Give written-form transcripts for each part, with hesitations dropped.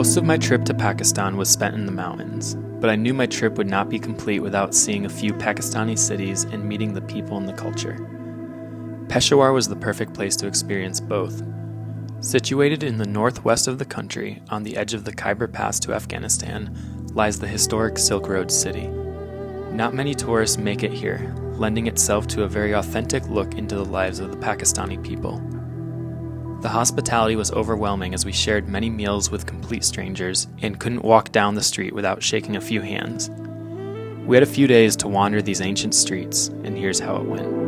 Most of my trip to Pakistan was spent in the mountains, but I knew my trip would not be complete without seeing a few Pakistani cities and meeting the people and the culture. Peshawar was the perfect place to experience both. Situated in the northwest of the country, on the edge of the Khyber Pass to Afghanistan, lies the historic Silk Road city. Not many tourists make it here, lending itself to a very authentic look into the lives of the Pakistani people. The hospitality was overwhelming as we shared many meals with complete strangers and couldn't walk down the street without shaking a few hands. We had a few days to wander these ancient streets, and here's how it went.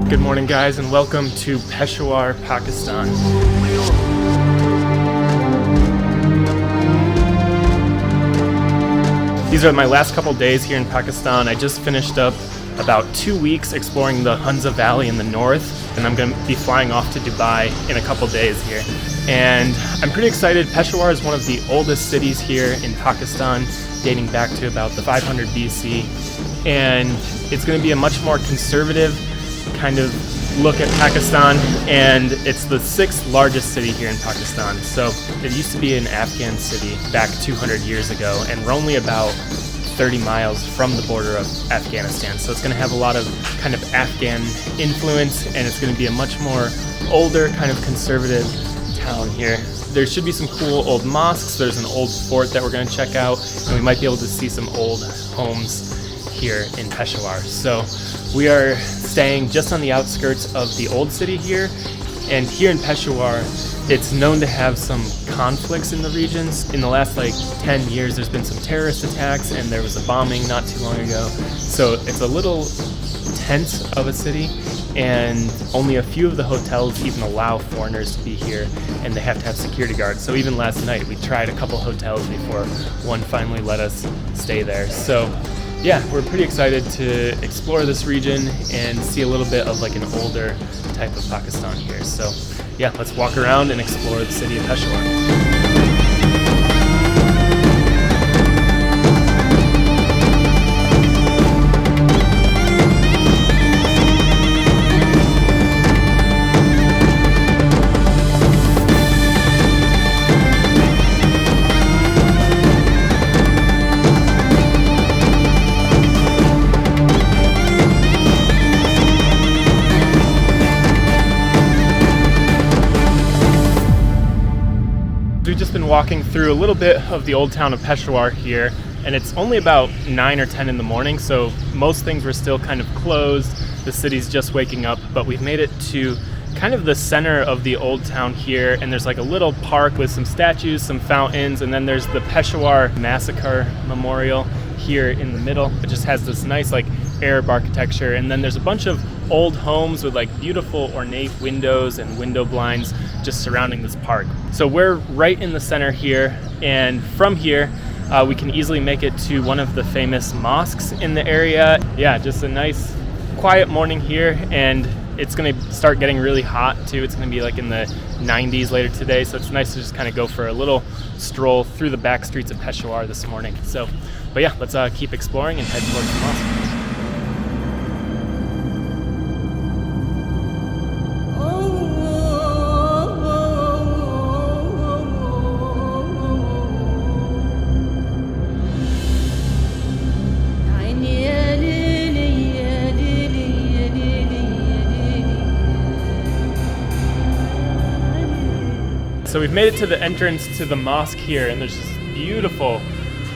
Good morning, guys, and welcome to Peshawar, Pakistan. These are my last couple days here in Pakistan. I just finished up about 2 weeks exploring the Hunza Valley in the north, and I'm going to be flying off to Dubai in a couple days here. And I'm pretty excited. Peshawar is one of the oldest cities here in Pakistan, dating back to about the 500 BC, and it's going to be a much more conservative kind of look at Pakistan, and it's the 6th largest city here in Pakistan. So it used to be an Afghan city back 200 years ago, and we're only about 30 miles from the border of Afghanistan. So it's going to have a lot of kind of Afghan influence, and it's going to be a much more older kind of conservative town here. There should be some cool old mosques. There's an old fort that we're going to check out, and we might be able to see some old homes here in Peshawar. So we are staying just on the outskirts of the old city here, and here in Peshawar it's known to have some conflicts in the regions. In the last 10 years there's been some terrorist attacks, and there was a bombing not too long ago, so it's a little tense of a city, and only a few of the hotels even allow foreigners to be here, and they have to have security guards. So even last night we tried a couple hotels before one finally let us stay there. So yeah, we're pretty excited to explore this region and see a little bit of an older type of Pakistan here. So yeah, let's walk around and explore the city of Peshawar. We've just been walking through a little bit of the old town of Peshawar here, and it's only about 9 or 10 in the morning, so most things were still kind of closed. The city's just waking up, but we've made it to kind of the center of the old town here, and there's a little park with some statues, some fountains, and then there's the Peshawar Massacre Memorial here in the middle. It just has this nice Arab architecture, and then there's a bunch of old homes with beautiful ornate windows and window blinds just surrounding this park. So we're right in the center here, and from here we can easily make it to one of the famous mosques in the area. Yeah, just a nice quiet morning here, and it's going to start getting really hot too. It's going to be in the 90s later today, so it's nice to just kind of go for a little stroll through the back streets of Peshawar this morning. So, but yeah, let's keep exploring and head towards the mosque. So we've made it to the entrance to the mosque here, and there's this beautiful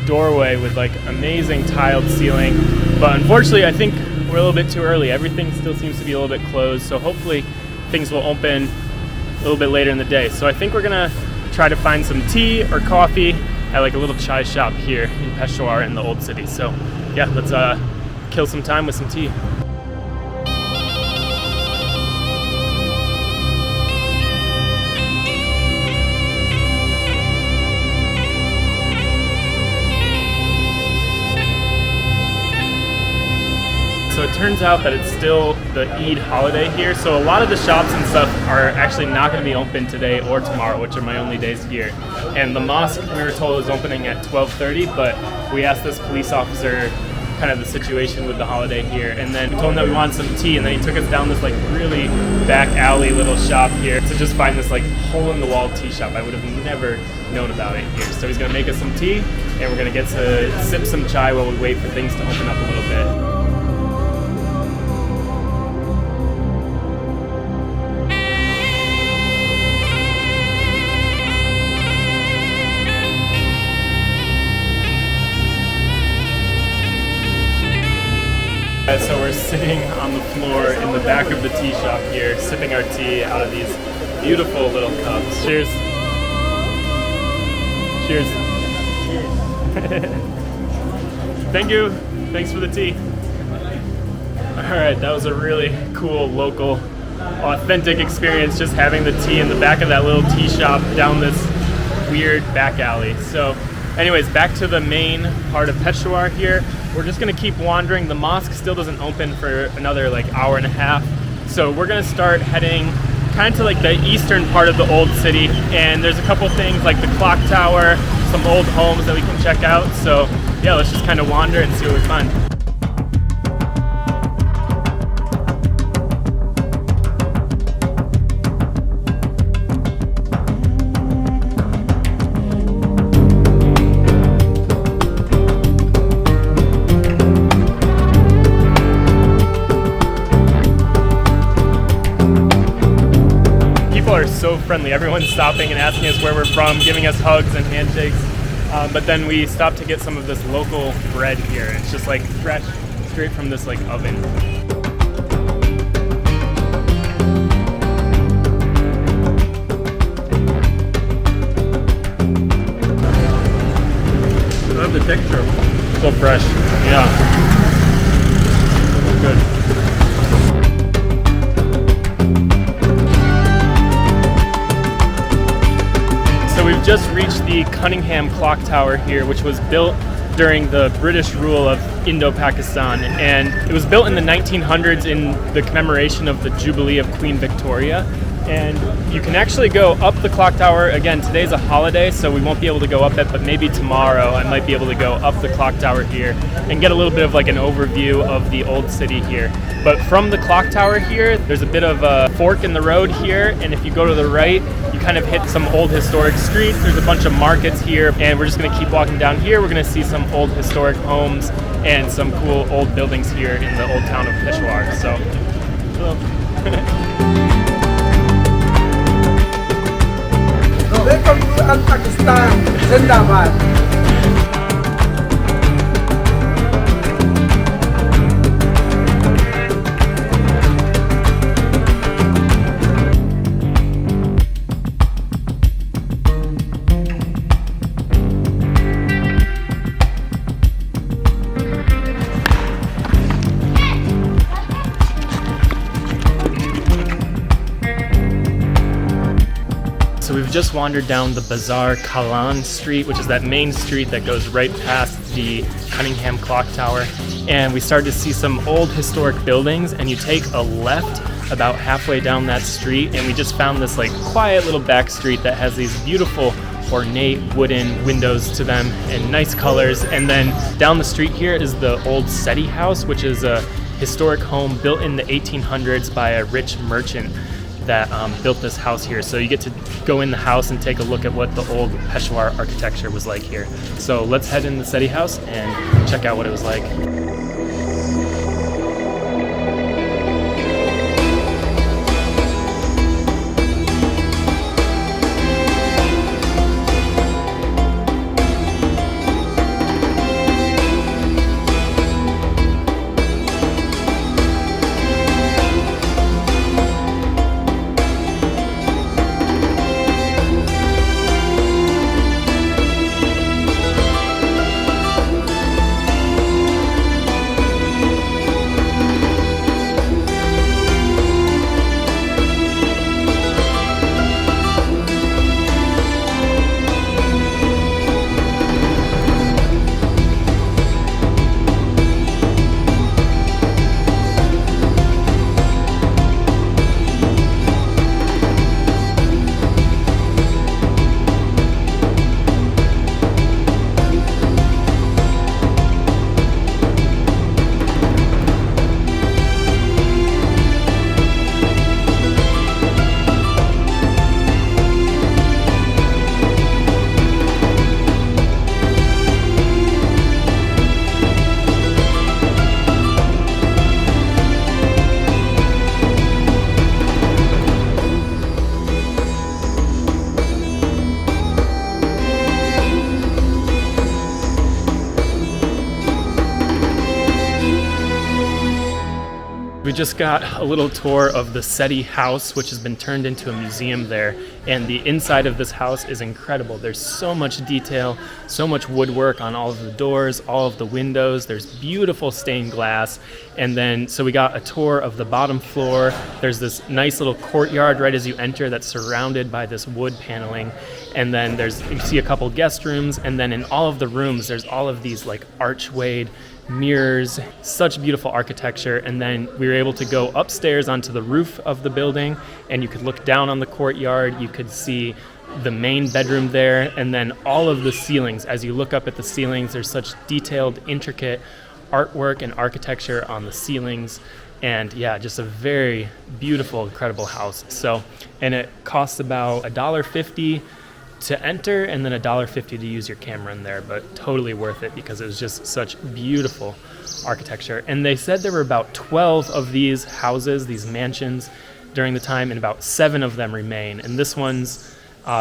doorway with amazing tiled ceiling. But unfortunately, I think we're a little bit too early. Everything still seems to be a little bit closed, so hopefully things will open a little bit later in the day. So I think we're gonna try to find some tea or coffee at a little chai shop here in Peshawar in the old city. So yeah, let's kill some time with some tea. So it turns out that it's still the Eid holiday here, so a lot of the shops and stuff are actually not going to be open today or tomorrow, which are my only days here. And the mosque, we were told, is opening at 12:30, but we asked this police officer kind of the situation with the holiday here, and then we told him that we wanted some tea, and then he took us down this like really back alley little shop here to just find this like hole in the wall tea shop. I would have never known about it here. So he's gonna make us some tea, and we're gonna get to sip some chai while we wait for things to open up a little bit. So we're sitting on the floor in the back of the tea shop here, sipping our tea out of these beautiful little cups. Cheers. Cheers. Thank you. Thanks for the tea. All right, that was a really cool, local, authentic experience, just having the tea in the back of that little tea shop down this weird back alley. So anyways, back to the main part of Peshawar here. We're just gonna keep wandering. The mosque still doesn't open for another like hour and a half. So we're gonna start heading kind of to like the eastern part of the old city. And there's a couple things like the clock tower, some old homes that we can check out. So yeah, let's just kind of wander and see what we find. So friendly. Everyone's stopping and asking us where we're from, giving us hugs and handshakes. But then we stopped to get some of this local bread here. It's just like fresh, straight from this like oven. I love the texture. So fresh. Yeah. Good. We've just reached the Cunningham clock tower here, which was built during the British rule of Indo-Pakistan, and it was built in the 1900s in the commemoration of the Jubilee of Queen Victoria. And you can actually go up the clock tower. Again, today's a holiday, so we won't be able to go up it, but maybe tomorrow I might be able to go up the clock tower here and get a little bit of like an overview of the old city here. But from the clock tower here, there's a bit of a fork in the road here, and if you go to the right, you kind of hit some old historic streets. There's a bunch of markets here, and we're just gonna keep walking down here. We're gonna see some old historic homes and some cool old buildings here in the old town of Peshawar. So, welcome to Pakistan. Zindabad. So we've just wandered down the Bazaar Kalan Street, which is that main street that goes right past the Cunningham clock tower. And we started to see some old historic buildings, and you take a left about halfway down that street, and we just found this like quiet little back street that has these beautiful ornate wooden windows to them and nice colors. And then down the street here is the old Sethi house, which is a historic home built in the 1800s by a rich merchant that built this house here. So you get to go in the house and take a look at what the old Peshawar architecture was like here. So let's head in the Sethi house and check out what it was like. just got a little tour of the Sethi house, which has been turned into a museum there. And the inside of this house is incredible. There's so much detail, so much woodwork on all of the doors, all of the windows. There's beautiful stained glass. And then, so we got a tour of the bottom floor. There's this nice little courtyard right as you enter that's surrounded by this wood paneling. And then you see a couple guest rooms. And then in all of the rooms, there's all of these like archwayed mirrors, such beautiful architecture. And then we were able to go upstairs onto the roof of the building, and you could look down on the courtyard. You could see the main bedroom there, and then all of the ceilings. As you look up at the ceilings, there's such detailed, intricate artwork and architecture on the ceilings. And yeah, just a very beautiful, incredible house. So, and it costs about $1.50 to enter, and then $1.50 to use your camera in there, but totally worth it because it was just such beautiful architecture. And they said there were about 12 of these houses, these mansions, during the time, and about 7 of them remain. And this one's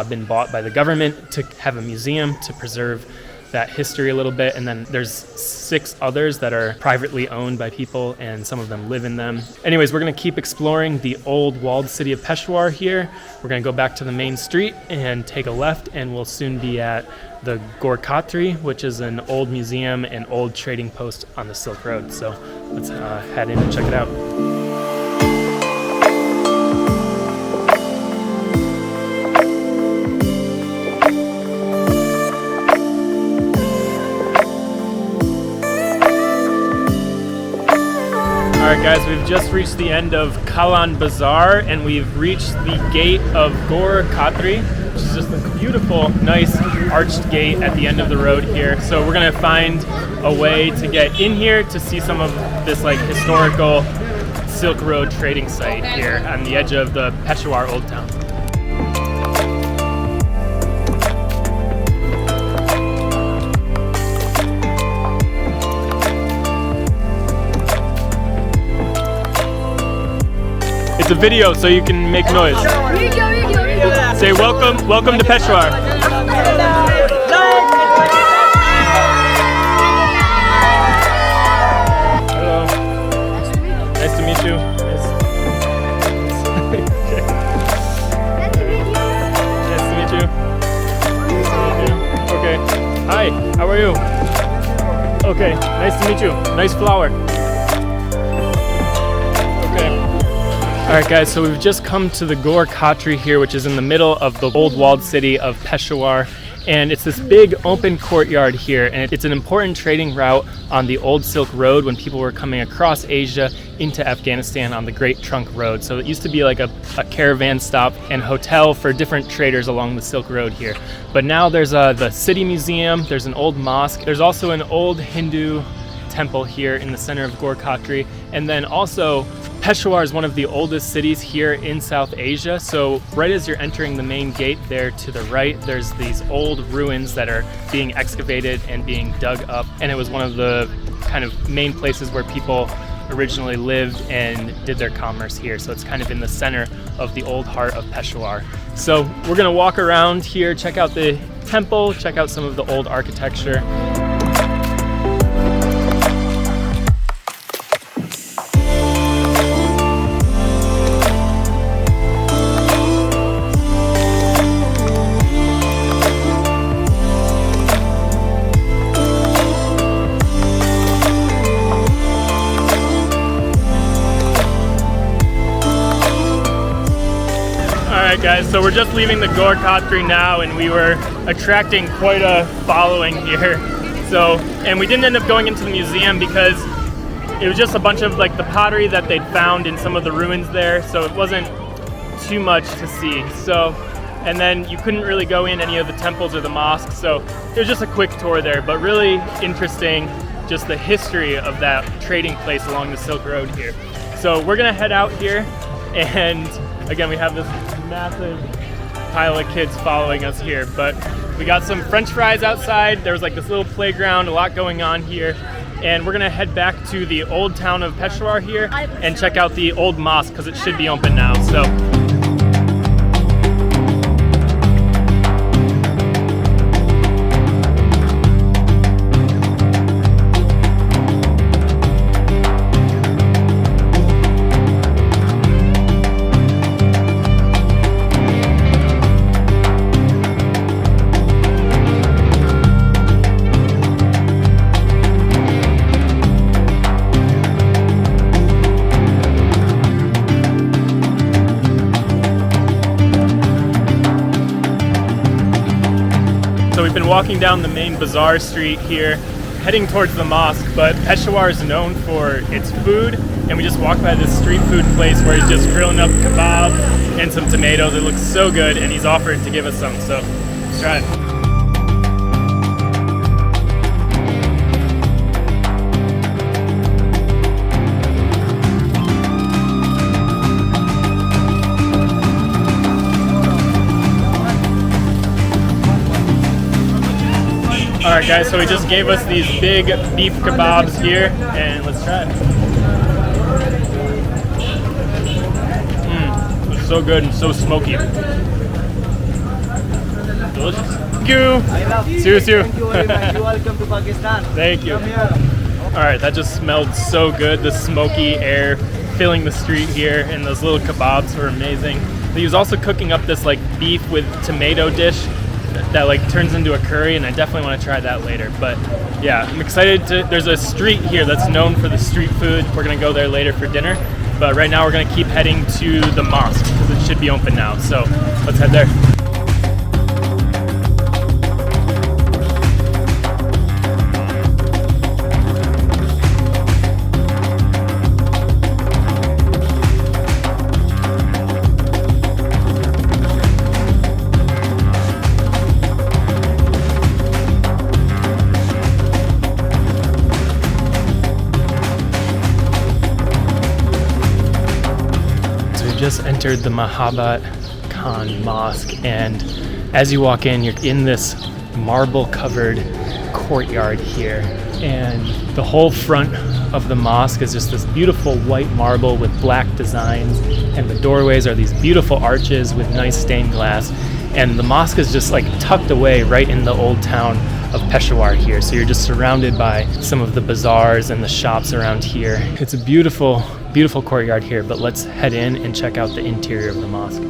been bought by the government to have a museum to preserve that history a little bit. And then there's 6 others that are privately owned by people, and some of them live in them. Anyways, we're going to keep exploring the old walled city of Peshawar here. We're going to go back to the main street and take a left, and we'll soon be at the Gor Khatri, which is an old museum and old trading post on the Silk Road. So let's head in and check it out. Alright guys, we've just reached the end of Kalan Bazaar, and we've reached the gate of Gor Khatri, which is just a beautiful, nice arched gate at the end of the road here. So we're gonna find a way to get in here to see some of this like historical Silk Road trading site here on the edge of the Peshawar Old Town. It's a video, so you can make noise. Say welcome to Peshawar. Hello. Nice to meet you. Nice to meet you. Okay. Hi. How are you? Okay. Nice to meet you. Nice flower. Alright guys, so we've just come to the Gor Khatri here, which is in the middle of the old walled city of Peshawar. And it's this big open courtyard here, and it's an important trading route on the old Silk Road when people were coming across Asia into Afghanistan on the Great Trunk Road. So it used to be like a caravan stop and hotel for different traders along the Silk Road here. But now there's the city museum, there's an old mosque, there's also an old Hindu temple here in the center of Gor Khatri, and then also Peshawar is one of the oldest cities here in South Asia. So right as you're entering the main gate there to the right, there's these old ruins that are being excavated and being dug up. And it was one of the kind of main places where people originally lived and did their commerce here. So it's kind of in the center of the old heart of Peshawar. So we're gonna walk around here, check out the temple, check out some of the old architecture. Alright guys, so we're just leaving the Gor Khatri now, and we were attracting quite a following here. So, and we didn't end up going into the museum because it was just a bunch of like the pottery that they'd found in some of the ruins there, so it wasn't too much to see. So, and then you couldn't really go in any of the temples or the mosques, so it was just a quick tour there, but really interesting, just the history of that trading place along the Silk Road here. So we're gonna head out here, and again, we have this massive pile of kids following us here, but we got some French fries outside. There was like this little playground, a lot going on here, and we're gonna head back to the old town of Peshawar here and check out the old mosque because it should be open now. So. we've been walking down the main bazaar street here, heading towards the mosque, but Peshawar is known for its food, and we just walked by this street food place where he's just grilling up kebab and some tomatoes. It looks so good, and he's offered to give us some, so let's try it. Alright guys, so he just gave us these big beef kebabs here, and let's try it. It's so good and so smoky. Delicious. Thank you! Thank you very much. You're welcome to Pakistan. Thank you. Alright, that just smelled so good. The smoky air filling the street here, and those little kebabs were amazing. He was also cooking up this like beef with tomato dish that like turns into a curry, and I definitely want to try that later. But yeah, I'm excited to, there's a street here that's known for the street food. We're gonna go there later for dinner, but right now we're gonna keep heading to the mosque because it should be open now, so let's head there. Just entered the Mahabat Khan mosque, and as you walk in, you're in this marble covered courtyard here, and the whole front of the mosque is just this beautiful white marble with black designs, and the doorways are these beautiful arches with nice stained glass, and the mosque is just like tucked away right in the old town of Peshawar here, so you're just surrounded by some of the bazaars and the shops around here. It's a beautiful courtyard here, but let's head in and check out the interior of the mosque.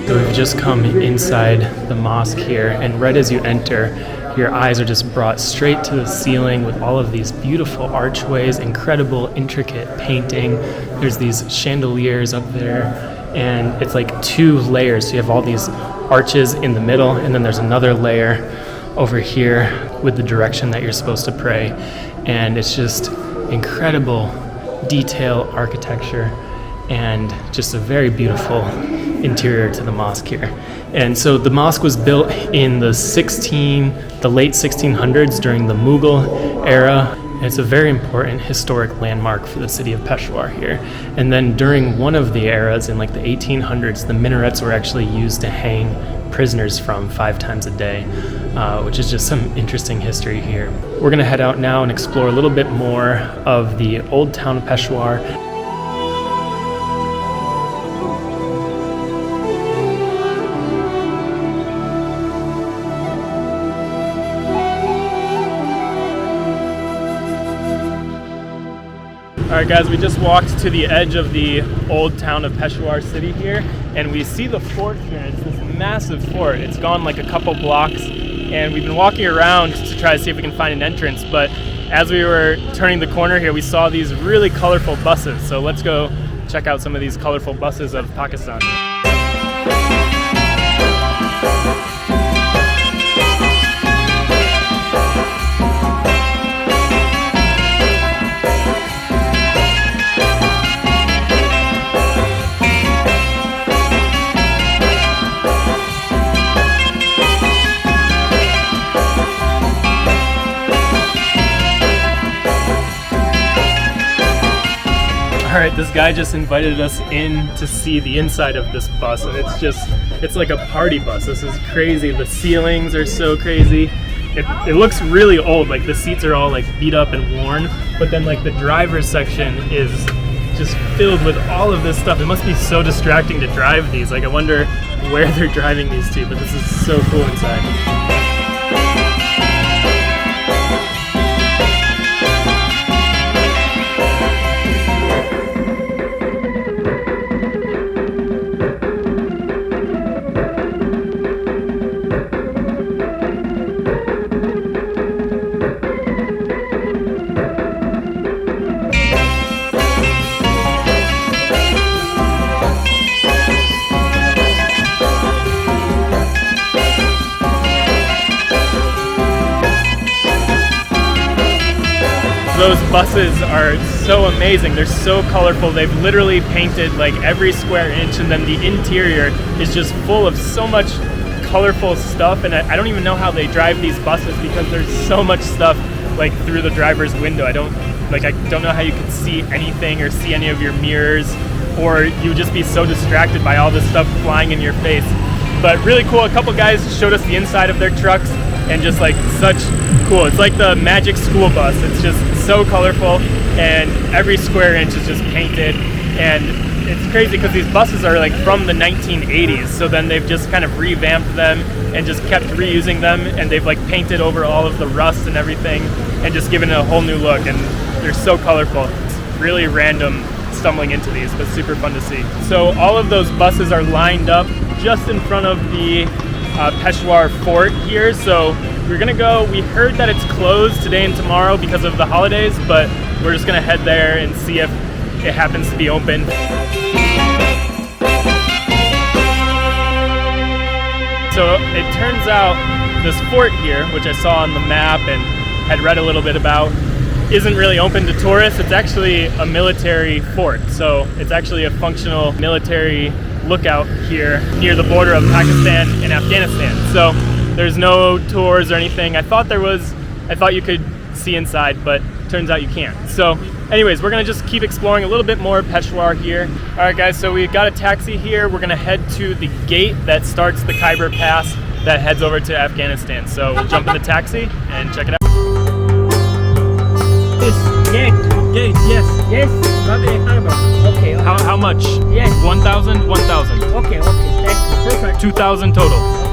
So we've just come inside the mosque here, and right as you enter, your eyes are just brought straight to the ceiling with all of these beautiful archways, incredible intricate painting. There's these chandeliers up there, and it's like 2 layers. So you have all these arches in the middle, and then there's another layer over here with the direction that you're supposed to pray. And it's just incredible detail architecture and just a very beautiful interior to the mosque here. And so the mosque was built in the late 1600s during the Mughal era. It's a very important historic landmark for the city of Peshawar here. And then during one of the eras in like the 1800s, the minarets were actually used to hang prisoners from 5 times a day, which is just some interesting history here. We're gonna head out now and explore a little bit more of the old town of Peshawar. Alright guys, we just walked to the edge of the old town of Peshawar city here, and we see the fort here. It's this massive fort. It's gone like a couple blocks, and we've been walking around to try to see if we can find an entrance, but as we were turning the corner here, we saw these really colorful buses. So let's go check out some of these colorful buses of Pakistan. Alright, this guy just invited us in to see the inside of this bus, and it's like a party bus. This is crazy. The ceilings are so crazy. It looks really old, like the seats are all like beat up and worn, but then like the driver's section is just filled with all of this stuff. It must be so distracting to drive these. Like I wonder where they're driving these to, but this is so cool inside. Those buses are so amazing. They're so colorful. They've literally painted like every square inch, and then the interior is just full of so much colorful stuff. And I don't even know how they drive these buses because there's so much stuff like through the driver's window. I don't know how you could see anything or see any of your mirrors, or you would just be so distracted by all this stuff flying in your face. But really cool. A couple guys showed us the inside of their trucks, and just like such cool. It's like the magic school bus. It's just so colorful, and every square inch is just painted. And it's crazy because these buses are like from the 1980s, so then they've just kind of revamped them and just kept reusing them, and they've like painted over all of the rust and everything and just given it a whole new look, and they're so colorful. It's really random stumbling into these, but super fun to see. So all of those buses are lined up just in front of the Peshawar fort here. So we're gonna go. We heard that it's closed today and tomorrow because of the holidays, but we're just gonna head there and see if it happens to be open. So it turns out this fort here, which I saw on the map and had read a little bit about, isn't really open to tourists. It's actually a military fort, so it's actually a functional military lookout here near the border of Pakistan and Afghanistan. So there's no tours or anything. I thought you could see inside, but turns out you can't. So anyways, we're gonna just keep exploring a little bit more Peshawar here. All right guys, so we got a taxi here. We're gonna head to the gate that starts the Khyber Pass that heads over to Afghanistan. So we'll jump in the taxi and check it out. Gate, yes. Yes, okay. How much? Yes. 1,000, 1,000. Okay, thank you. Perfect. 2,000 total. Okay.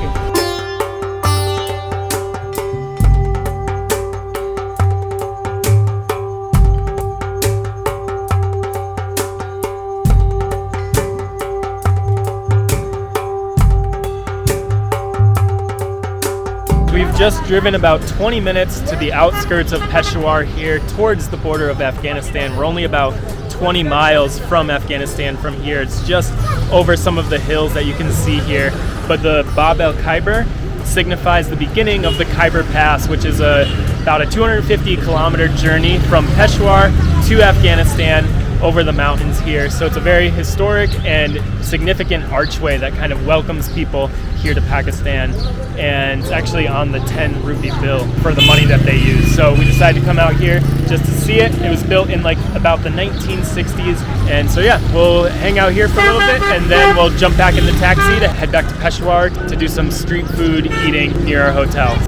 We've just driven about 20 minutes to the outskirts of Peshawar here towards the border of Afghanistan. We're only about 20 miles from Afghanistan from here. It's just over some of the hills that you can see here. But the Bab el Khyber signifies the beginning of the Khyber Pass, which is about a 250 kilometer journey from Peshawar to Afghanistan over the mountains here. So it's a very historic and significant archway that kind of welcomes people here to Pakistan, and it's actually on the 10 rupee bill for the money that they use. So we decided to come out here just to see it. It was built in like about the 1960s, and so yeah, we'll hang out here for a little bit and then we'll jump back in the taxi to head back to Peshawar to do some street food eating near our hotel.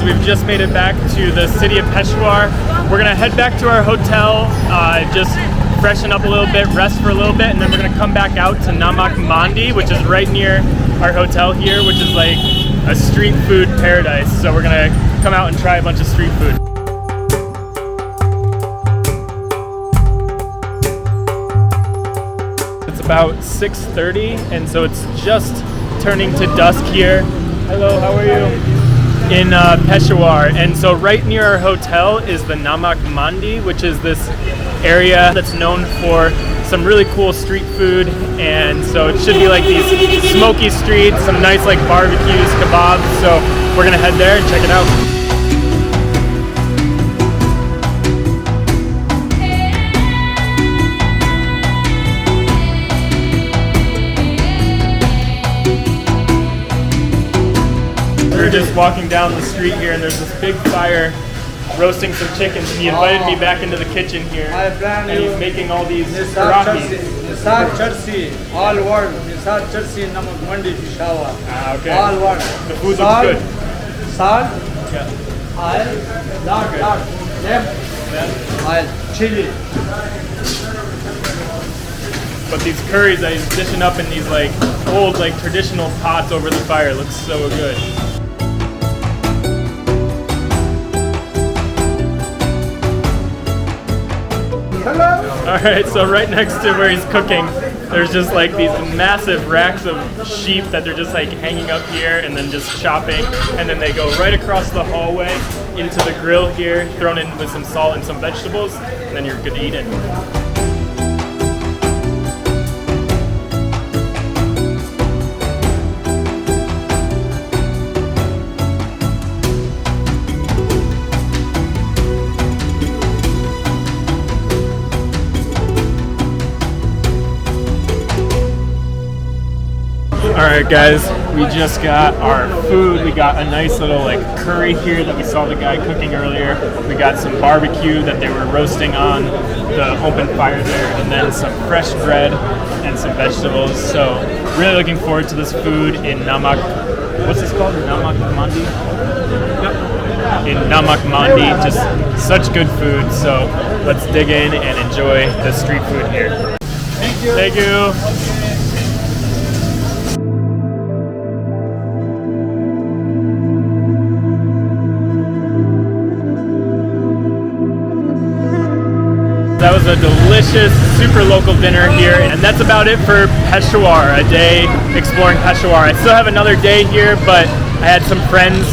We've just made it back to the city of Peshawar. We're gonna head back to our hotel, just freshen up a little bit, rest for a little bit, and then we're gonna come back out to Namak Mandi, which is right near our hotel here, which is like a street food paradise. So we're gonna come out and try a bunch of street food. It's about 6:30, and so it's just turning to dusk here. Hello, how are you? In Peshawar, and so right near our hotel is the Namak Mandi, which is this area that's known for some really cool street food, and so it should be like these smoky streets, some nice like barbecues, kebabs, so we're gonna head there and check it out. were just walking down the street here, and there's this big fire roasting some chickens. And he invited me back into the kitchen here, and he's making all these karahi. Nisar Chursi, all world. Nisar Chursi, Namak Mandi, Peshawar. Ah, okay. All world. The food looks good. Salt, Yeah. oil, lard, oil, chili. But these curries that he's dishing up in these like old like traditional pots over the fire looks so good. Alright, so right next to where he's cooking, there's just like these massive racks of sheep that they're just like hanging up here and then just chopping, and then they go right across the hallway into the grill here, thrown in with some salt and some vegetables, and then you're good to eat it. Alright guys, we just got our food. We got a nice little like curry here that we saw the guy cooking earlier. We got some barbecue that they were roasting on the open fire there, and then some fresh bread and some vegetables. So really looking forward to this food in Namak. What's this called? Namak Mandi? Yep. In Namak Mandi, just such good food. So let's dig in and enjoy the street food here. Thank you. Thank you. That was a delicious, super local dinner here, and that's about it for Peshawar, a day exploring Peshawar. I still have another day here, but I had some friends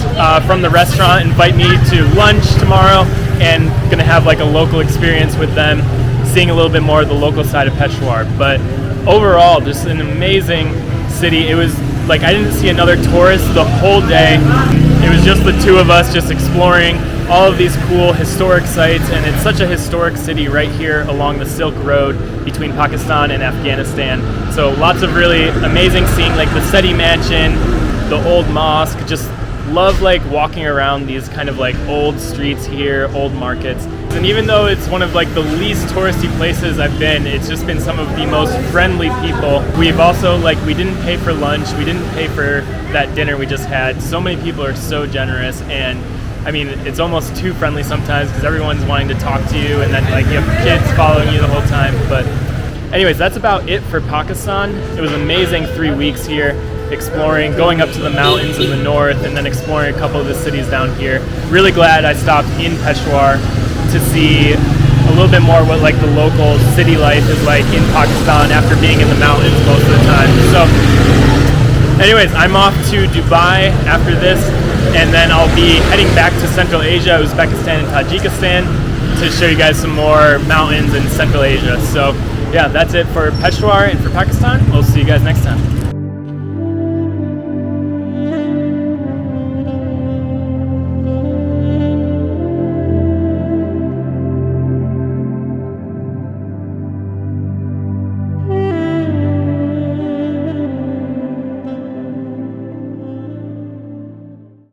from the restaurant invite me to lunch tomorrow, and gonna have like a local experience with them, seeing a little bit more of the local side of Peshawar. But overall, just an amazing city. It was like I didn't see another tourist the whole day. It was just the two of us just exploring all of these cool historic sites, and it's such a historic city right here along the Silk Road between Pakistan and Afghanistan. So lots of really amazing seeing like the Sethi mansion, the old mosque. Just love like walking around these kind of like old streets here, old markets. And even though it's one of like the least touristy places I've been, it's just been some of the most friendly people. We've also like, we didn't pay for lunch, we didn't pay for that dinner we just had. So many people are so generous, and I mean, it's almost too friendly sometimes because everyone's wanting to talk to you, and then like you have kids following you the whole time. But anyways, that's about it for Pakistan. It was an amazing 3 weeks here, exploring, going up to the mountains in the north, and then exploring a couple of the cities down here. Really glad I stopped in Peshawar to see a little bit more what like the local city life is like in Pakistan after being in the mountains most of the time. So anyways, I'm off to Dubai after this, and then I'll be heading back to Central Asia, Uzbekistan and Tajikistan, to show you guys some more mountains in Central Asia. So yeah, that's it for Peshawar and for Pakistan. We'll see you guys next time.